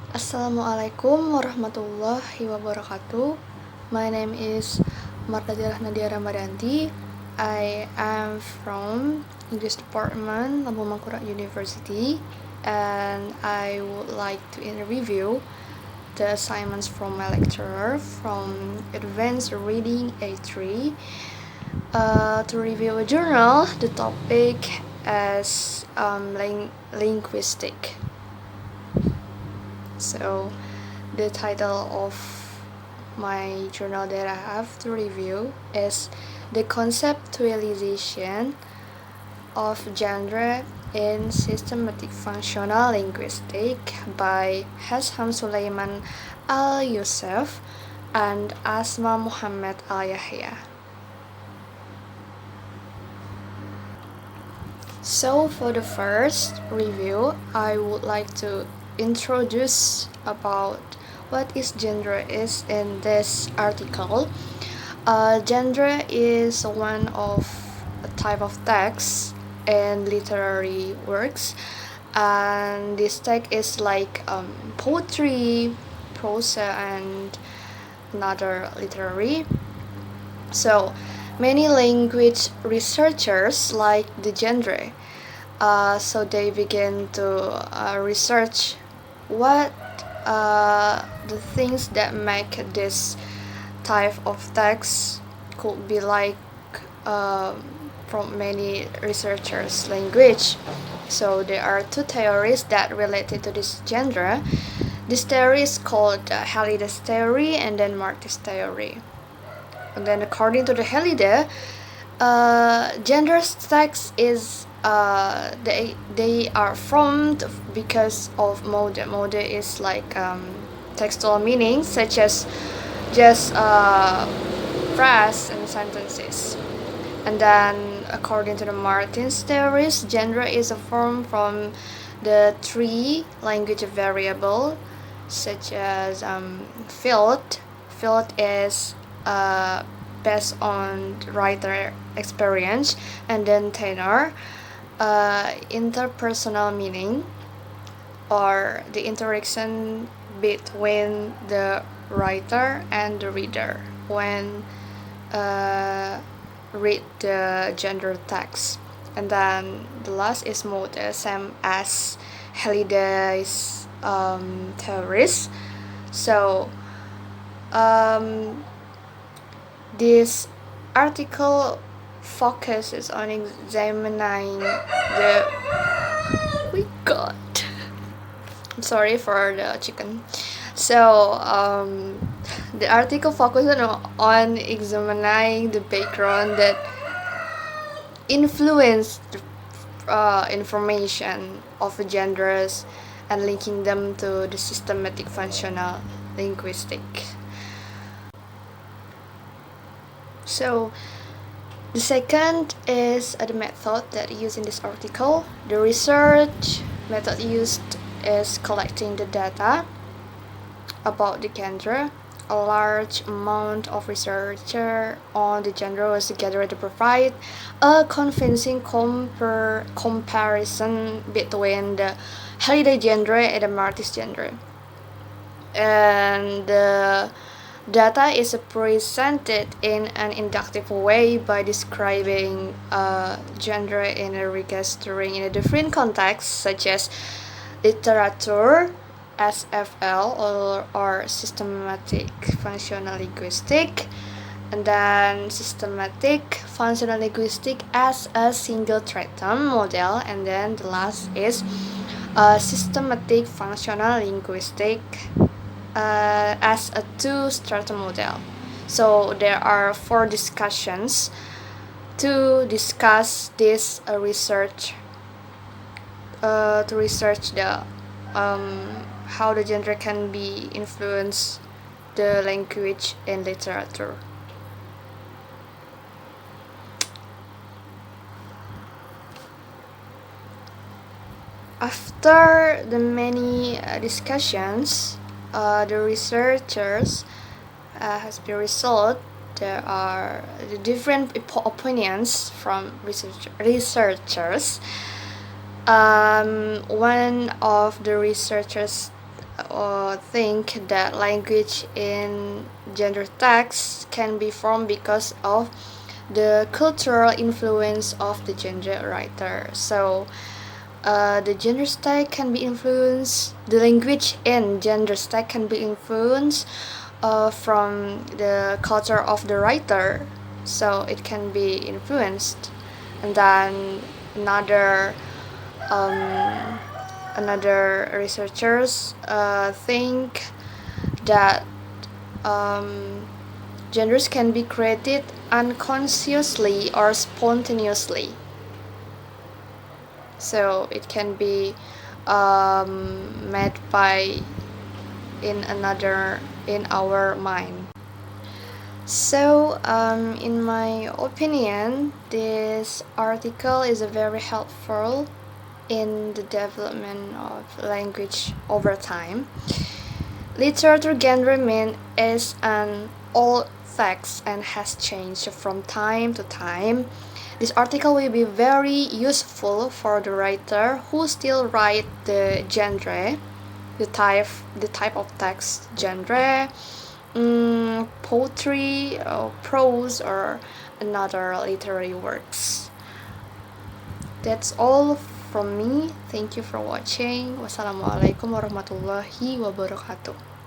Assalamualaikum warahmatullahi wabarakatuh. My name is Mardatilah Nadya Ramadanty. I am from English Department, Lampung Mangkurat University, and I would like to review the assignments from my lecturer from Advanced Reading A3. To review a journal, the topic is linguistic. So the title of my journal that I have to review is The Conceptualization of Genre in Systematic Functional Linguistics by Hasham Sulaiman Al-Yusuf and Asma Muhammad Al-Yahya. So for the first review, I would like to introduce about what is genre is in this article. Genre is one of a type of text in literary works, and this text is like poetry, prosa, and another literary. So many language researchers like the genre, so they begin to research what the things that make this type of text could be like from many researchers' language. So there are two theories that related to this genre. This theory is called Halliday's theory and then Marty's theory. And then according to the Halliday, gender text is they are formed because of mode. Mode is like textual meaning such as just phrase and sentences. And then according to the Martin's theories, gender is a form from the three language variable such as field. Field is based on writer experience, and then tenor, interpersonal meaning, or the interaction between the writer and the reader when read the gender text. And then the last is mode, same as Halliday's theories. So this article focuses on examining the I'm sorry for the chicken. So the article focuses on examining the background that influenced information of genders and linking them to the systematic functional linguistic. So the second is the method that used in this article. The research method used is collecting the data about the genre. A large amount of research on the genre was gathered to provide a convincing comparison between the Halliday genre and the Marty's genre. And the data is presented in an inductive way by describing genre in a registering in a different contexts such as literature, SFL, or systematic functional linguistic, and then systematic functional linguistic as a single stratum model, and then the last is systematic functional linguistic as a two-stratum model. So there are 4 discussions to discuss this research to research the how the genre can be influence the language and literature. After the many discussions, the researchers has been result. There are different opinions from researchers. One of the researchers think that language in gender texts can be formed because of the cultural influence of the gender writer. So the gender stack can be influenced, the language in gender stack can be influenced from the culture of the writer, so it can be influenced. And then another um, another researchers think that um, genders can be created unconsciously or spontaneously, so it can be made by in our mind. So in my opinion, this article is very helpful in the development of language over time. Literature genre mean is an old text and has changed from time to time. This article will be very useful for the writer who still write the genre, the type of text genre, poetry, or prose, or another literary works. That's all from me. Thank you for watching. Wassalamualaikum warahmatullahi wabarakatuh.